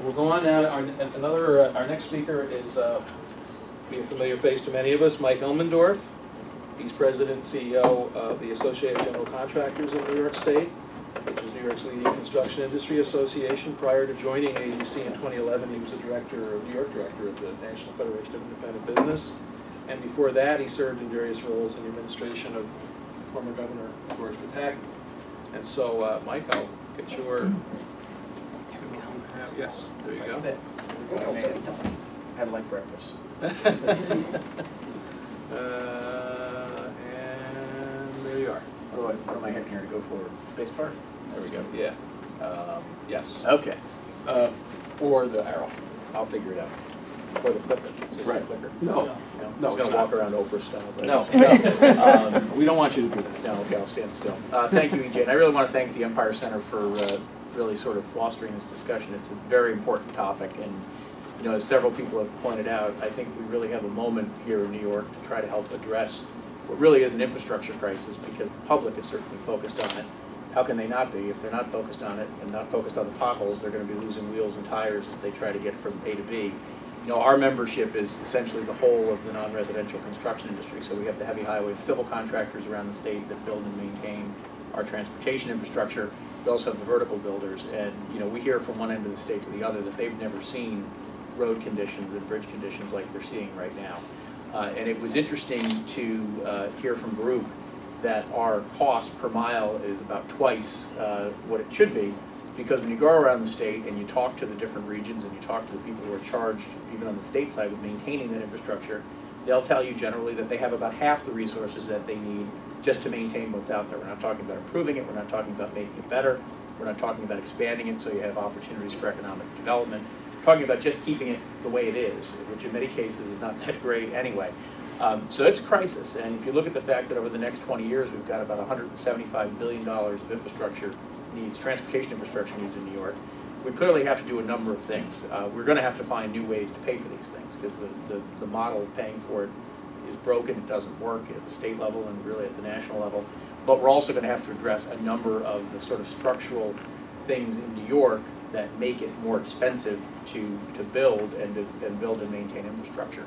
we'll go on now. Our next speaker is be a familiar face to many of us, Mike Elmendorf. He's president and CEO of the Associated General Contractors of New York State, which is New York's leading construction industry association. Prior to joining AGC in 2011, he was a New York director of the National Federation of Independent Business. And before that, he served in various roles in the administration of former Governor George Pataki. And so, Mike, I'll get your... Yes, there you go. I like breakfast. And there you are. What am I hitting here to go for? Space bar? There we go. Yeah. Yes. Okay. Or the arrow. I'll figure it out. Or the clicker. Right. Clicker. No. No, it's going to walk around Oprah style. No. We don't want you to do that. No, okay, I'll stand still. Thank you, EJ. And I really want to thank the Empire Center for really sort of fostering this discussion. It's a very important topic, and you know, as several people have pointed out, I think we really have a moment here in New York to try to help address what really is an infrastructure crisis, because the public is certainly focused on it. How can they not be? If they're not focused on it and not focused on the potholes, they're going to be losing wheels and tires as they try to get from A to B. You know, our membership is essentially the whole of the non-residential construction industry. So we have the heavy highway and civil contractors around the state that build and maintain our transportation infrastructure. We also have the vertical builders, and you know, we hear from one end of the state to the other that they've never seen road conditions and bridge conditions like they're seeing right now. And it was interesting to hear from Baruch that our cost per mile is about twice what it should be, because when you go around the state and you talk to the different regions and you talk to the people who are charged, even on the state side, with maintaining that infrastructure, they'll tell you generally that they have about half the resources that they need just to maintain what's out there. We're not talking about improving it, we're not talking about making it better, we're not talking about expanding it so you have opportunities for economic development. We're talking about just keeping it the way it is, which in many cases is not that great anyway. So it's a crisis, and if you look at the fact that over the next 20 years we've got about $175 billion of infrastructure needs, transportation infrastructure needs in New York, we clearly have to do a number of things. We're going to have to find new ways to pay for these things, because the model of paying for it is broken, it doesn't work at the state level and really at the national level. But we're also going to have to address a number of the sort of structural things in New York that make it more expensive to build and build and maintain infrastructure.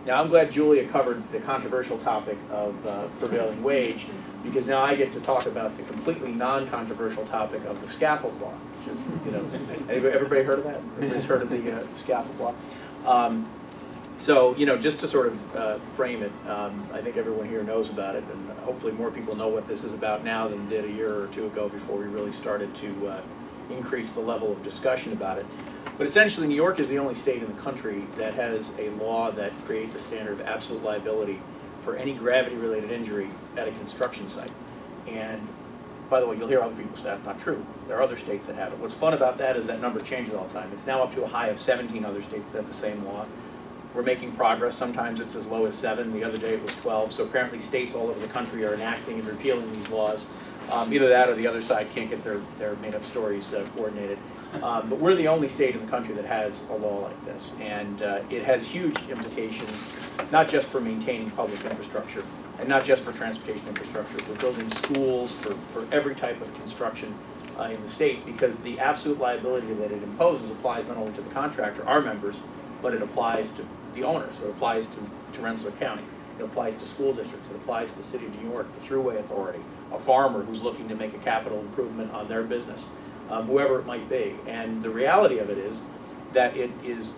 Now, I'm glad Julia covered the controversial topic of prevailing wage, because now I get to talk about the completely non-controversial topic of the scaffold law, which is, you know, everybody heard of that? Everybody's heard of the scaffold law? So, you know, just to sort of frame it, I think everyone here knows about it, and hopefully more people know what this is about now than did a year or two ago before we really started to increase the level of discussion about it. But essentially, New York is the only state in the country that has a law that creates a standard of absolute liability for any gravity-related injury at a construction site. And by the way, you'll hear other people say that's not true. There are other states that have it. What's fun about that is that number changes all the time. It's now up to a high of 17 other states that have the same law. We're making progress. Sometimes it's as low as 7. The other day it was 12. So apparently states all over the country are enacting and repealing these laws. Either that or the other side can't get their made-up stories coordinated. But we're the only state in the country that has a law like this. And it has huge implications, not just for maintaining public infrastructure, and not just for transportation infrastructure, for building schools, for every type of construction in the state, because the absolute liability that it imposes applies not only to the contractor, our members, but it applies to the owners. So it applies to Rensselaer County. It applies to school districts. It applies to the City of New York, the Thruway Authority, a farmer who's looking to make a capital improvement on their business, whoever it might be. And the reality of it is that it is,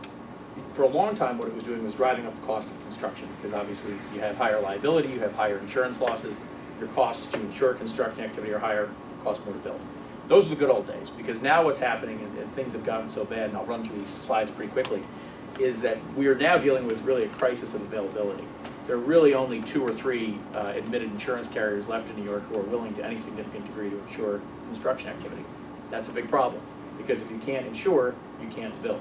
for a long time, what it was doing was driving up the cost of construction, because obviously you have higher liability, you have higher insurance losses, your costs to insure construction activity are higher, cost more to build. Those are the good old days, because now what's happening, and things have gotten so bad, and I'll run through these slides pretty quickly, is that we are now dealing with really a crisis of availability. There are really only 2 or 3 admitted insurance carriers left in New York who are willing to any significant degree to insure construction activity. That's a big problem, because if you can't insure, you can't build.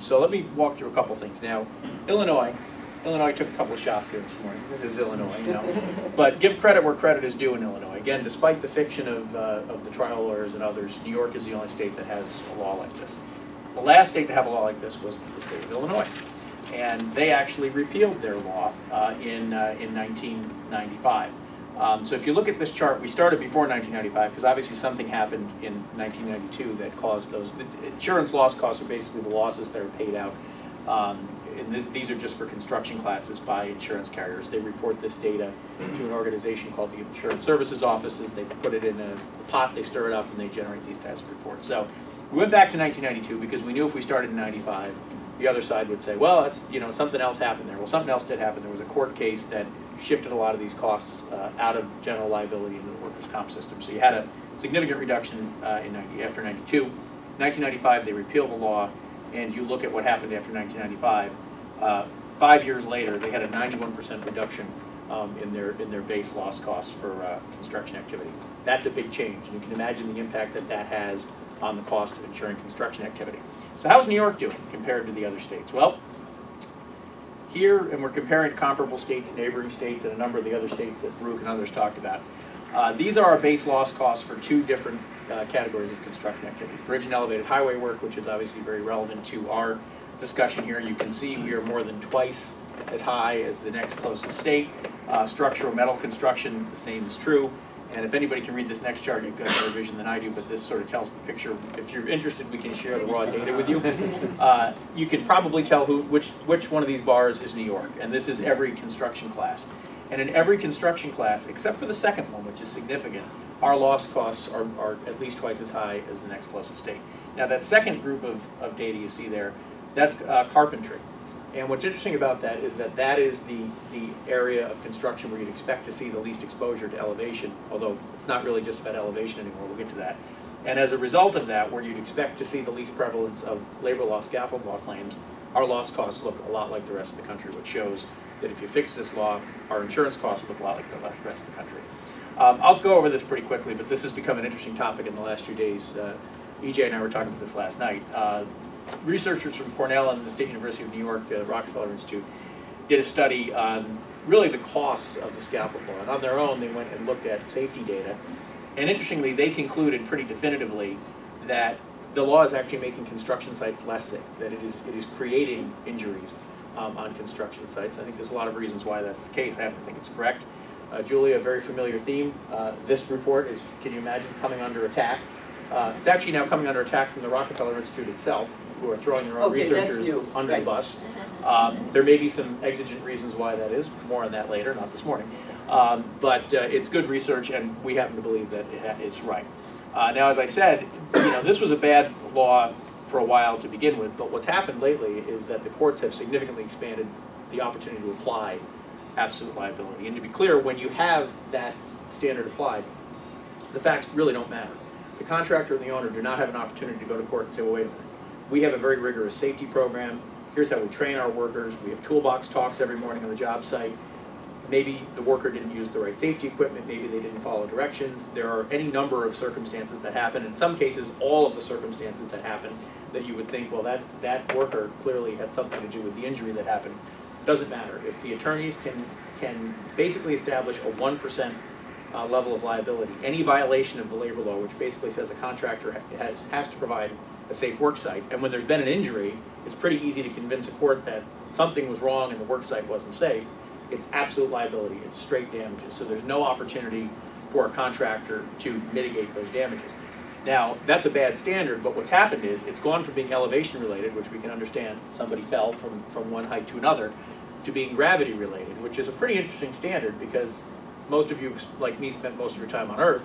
So let me walk through a couple things. Now, Illinois took a couple of shots here this morning. It is Illinois, you know. But give credit where credit is due in Illinois. Again, despite the fiction of the trial lawyers and others, New York is the only state that has a law like this. The last state to have a law like this was the state of Illinois. And they actually repealed their law in 1995. So if you look at this chart, we started before 1995 because obviously something happened in 1992 that caused those. The insurance loss costs are basically the losses that are paid out. And these are just for construction classes by insurance carriers. They report this data to an organization called the Insurance Services Offices. They put it in a pot, they stir it up, and they generate these types of reports. So we went back to 1992 because we knew if we started in 95, the other side would say, well, it's, something else happened there. Well, something else did happen. There was a court case that shifted a lot of these costs out of general liability into the workers' comp system. So you had a significant reduction after 92. 1995, they repealed the law, and you look at what happened after 1995. 5 years later, they had a 91% reduction in their base loss costs for construction activity. That's a big change, and you can imagine the impact that that has on the cost of insuring construction activity. So how's New York doing compared to the other states? Well, here, and we're comparing comparable states, neighboring states, and a number of the other states that Baruch and others talked about. These are our base loss costs for two different categories of construction activity. Bridge and elevated highway work, which is obviously very relevant to our discussion here. You can see we are more than twice as high as the next closest state. Structural metal construction, the same is true. And if anybody can read this next chart, you've got a better vision than I do, but this sort of tells the picture. If you're interested, we can share the raw data with you. You can probably tell which one of these bars is New York, and this is every construction class. And in every construction class, except for the second one, which is significant, our loss costs are at least twice as high as the next closest state. Now that second group of data you see there, that's carpentry. And what's interesting about that is that is the area of construction where you'd expect to see the least exposure to elevation, although it's not really just about elevation anymore, we'll get to that. And as a result of that, where you'd expect to see the least prevalence of labor law, scaffold law claims, our loss costs look a lot like the rest of the country, which shows that if you fix this law, our insurance costs look a lot like the rest of the country. I'll go over this pretty quickly, but this has become an interesting topic in the last few days. EJ and I were talking about this last night. Researchers from Cornell and the State University of New York, the Rockefeller Institute, did a study on really the costs of the scaffold law. And on their own, they went and looked at safety data. And interestingly, they concluded pretty definitively that the law is actually making construction sites less safe, that it is creating injuries on construction sites. I think there's a lot of reasons why that's the case. I happen to think it's correct. Julia, a very familiar theme. This report is, can you imagine, coming under attack? It's actually now coming under attack from the Rockefeller Institute itself, who are throwing their own researchers under the bus. There may be some exigent reasons why that is. More on that later, not this morning. But it's good research, and we happen to believe that it's right. Now, as I said, this was a bad law for a while to begin with, but what's happened lately is that the courts have significantly expanded the opportunity to apply absolute liability. And to be clear, when you have that standard applied, the facts really don't matter. The contractor and the owner do not have an opportunity to go to court and say, well, wait a minute. We have a very rigorous safety program. Here's how we train our workers. We have toolbox talks every morning on the job site. Maybe the worker didn't use the right safety equipment. Maybe they didn't follow directions. There are any number of circumstances that happen. In some cases, all of the circumstances that happen that you would think, well, that worker clearly had something to do with the injury that happened. Doesn't matter. If the attorneys can basically establish a 1% level of liability, any violation of the labor law, which basically says a contractor has to provide a safe work site, and when there's been an injury, it's pretty easy to convince a court that something was wrong and the work site wasn't safe. It's absolute liability. It's straight damages. So there's no opportunity for a contractor to mitigate those damages. Now, that's a bad standard, but what's happened is it's gone from being elevation related, which we can understand somebody fell from one height to another, to being gravity related, which is a pretty interesting standard because most of you, like me, spent most of your time on Earth.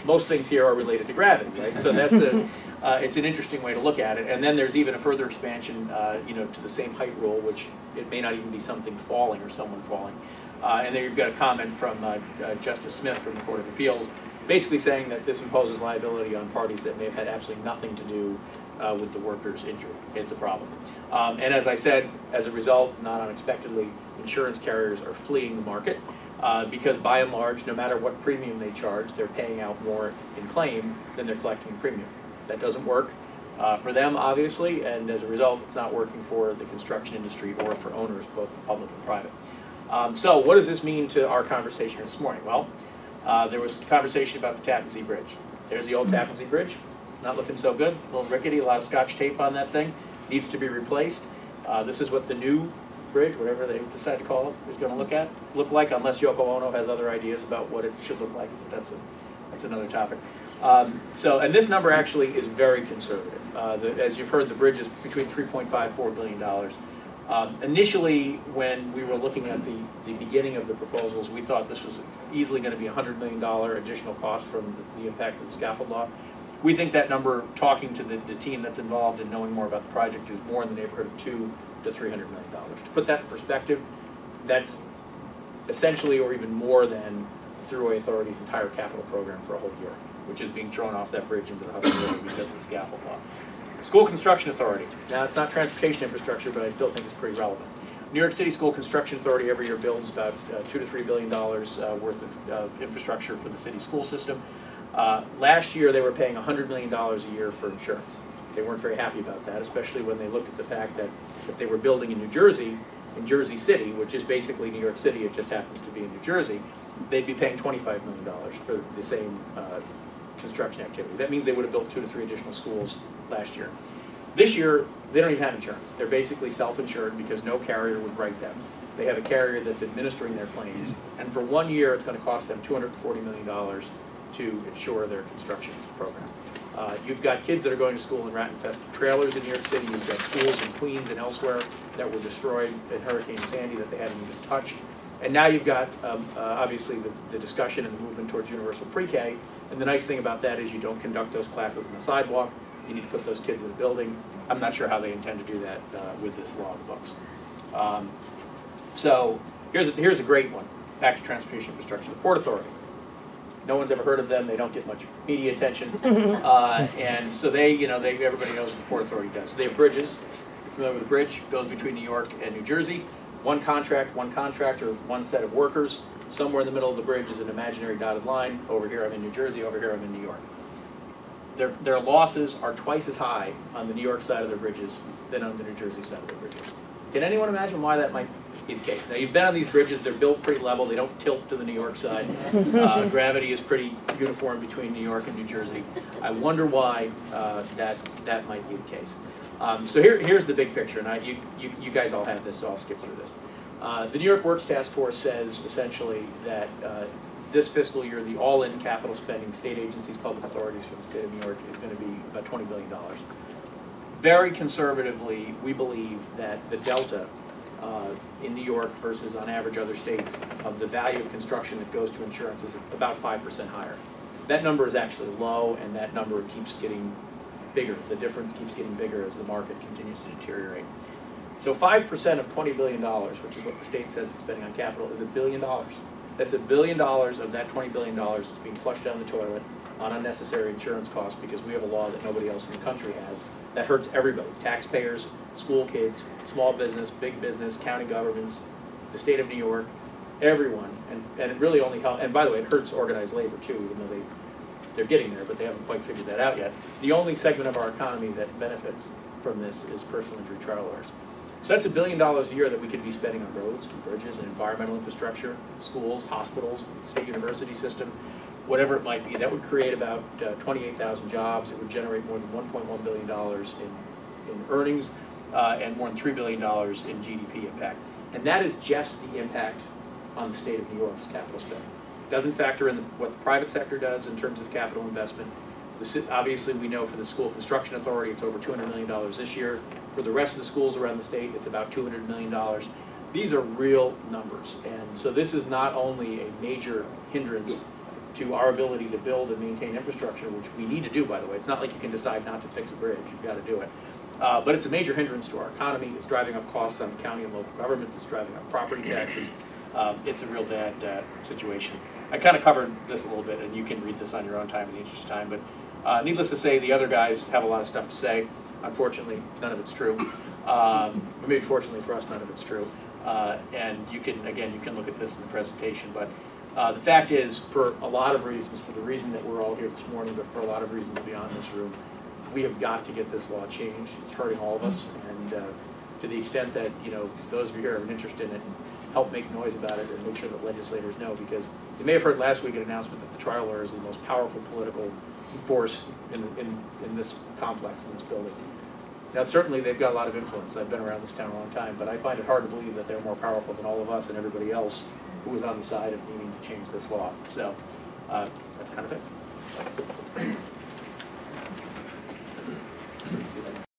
Most things here are related to gravity, right? So that's it's an interesting way to look at it. And then there's even a further expansion, to the same height rule, which it may not even be something falling or someone falling. And then you've got a comment from Justice Smith from the Court of Appeals, basically saying that this imposes liability on parties that may have had absolutely nothing to do with the worker's injury. It's a problem. And as I said, as a result, not unexpectedly, insurance carriers are fleeing the market. Because by and large, no matter what premium they charge, they're paying out more in claim than they're collecting in premium. That doesn't work for them, obviously, and as a result, it's not working for the construction industry or for owners, both public and private. So what does this mean to our conversation this morning? Well, there was conversation about the Tappan Zee Bridge. There's the old Tappan Zee Bridge. It's not looking so good. A little rickety, a lot of Scotch tape on that thing. Needs to be replaced. This is what the new bridge, whatever they decide to call it, is going to look like, unless Yoko Ono has other ideas about what it should look like. That's another topic. And this number actually is very conservative. As you've heard, the bridge is between $3.54 billion. Initially, when we were looking at the beginning of the proposals, we thought this was easily going to be a $100 million additional cost from the impact of the scaffold law. We think that number, talking to the team that's involved and knowing more about the project, is more in the neighborhood of $200 to $300 million. To put that in perspective, that's essentially or even more than the Thruway Authority's entire capital program for a whole year, which is being thrown off that bridge into the Hudson River because of the scaffold law. School Construction Authority. Now, it's not transportation infrastructure, but I still think it's pretty relevant. New York City School Construction Authority every year builds about $2 to $3 billion worth of infrastructure for the city school system. Last year, they were paying $100 million a year for insurance. They weren't very happy about that, especially when they looked at the fact that if they were building in New Jersey, in Jersey City, which is basically New York City, it just happens to be in New Jersey, they'd be paying $25 million for the same construction activity. That means they would have built 2 to 3 additional schools last year. This year, they don't even have insurance. They're basically self-insured because no carrier would write them. They have a carrier that's administering their claims, and for 1 year, it's going to cost them $240 million to insure their construction program. You've got kids that are going to school in rat-infested trailers in New York City. You've got schools in Queens and elsewhere that were destroyed in Hurricane Sandy that they hadn't even touched. And now you've got, obviously, the discussion and the movement towards universal pre-K. And the nice thing about that is you don't conduct those classes on the sidewalk. You need to put those kids in a building. I'm not sure how they intend to do that with this law in the books. So here's a great one. Back to transportation infrastructure. The Port Authority. No one's ever heard of them. They don't get much media attention. And so everybody knows what the Port Authority does. So they have bridges. You're familiar with the bridge? It goes between New York and New Jersey. One contract, one contractor, one set of workers. Somewhere in the middle of the bridge is an imaginary dotted line. Over here I'm in New Jersey, over here I'm in New York. Their losses are twice as high on the New York side of their bridges than on the New Jersey side of their bridges. Can anyone imagine why that might be the case? Now, you've been on these bridges. They're built pretty level. They don't tilt to the New York side. Gravity is pretty uniform between New York and New Jersey. I wonder why that might be the case. So here's the big picture. Now, you guys all have this, so I'll skip through this. The New York Works Task Force says, essentially, that this fiscal year, the all-in capital spending, state agencies, public authorities for the state of New York is going to be about $20 billion. Very conservatively, we believe that the delta in New York versus, on average, other states of the value of construction that goes to insurance is about 5% higher. That number is actually low, and that number keeps getting bigger. The difference keeps getting bigger as the market continues to deteriorate. So 5% of $20 billion, which is what the state says it's spending on capital, is $1 billion. That's $1 billion of that $20 billion that's being flushed down the toilet on unnecessary insurance costs because we have a law that nobody else in the country has that hurts everybody: taxpayers, school kids, small business, big business, county governments, the state of New York, everyone. And it really only helps. And by the way, it hurts organized labor too, even though they're getting there, but they haven't quite figured that out yet. The only segment of our economy that benefits from this is personal injury trial lawyers. So that's $1 billion a year that we could be spending on roads and bridges and environmental infrastructure, schools, hospitals, the state university system, whatever it might be. That would create about 28,000 jobs. It would generate more than $1.1 billion in earnings and more than $3 billion in GDP impact. And that is just the impact on the state of New York's capital spending. Doesn't factor in what the private sector does in terms of capital investment. Obviously, we know for the School Construction Authority, it's over $200 million this year. For the rest of the schools around the state, it's about $200 million. These are real numbers. And so this is not only a major hindrance to our ability to build and maintain infrastructure, which we need to do, by the way. It's not like you can decide not to fix a bridge. You've got to do it. But it's a major hindrance to our economy. It's driving up costs on county and local governments. It's driving up property taxes. It's a real bad situation. I kind of covered this a little bit, and you can read this on your own time in the interest of time. But needless to say, the other guys have a lot of stuff to say. Unfortunately, none of it's true. Or maybe fortunately for us, none of it's true. And you can look at this in the presentation. But the fact is, for a lot of reasons, for the reason that we're all here this morning, but for a lot of reasons beyond this room, we have got to get this law changed. It's hurting all of us. And to the extent that, those of you here have an interest in it, help make noise about it and make sure that legislators know, because you may have heard last week an announcement that the trial lawyers are the most powerful political force in this complex, in this building. Now, certainly, they've got a lot of influence. I've been around this town a long time, but I find it hard to believe that they're more powerful than all of us and everybody else who was on the side of needing to change this law. So, that's kind of it.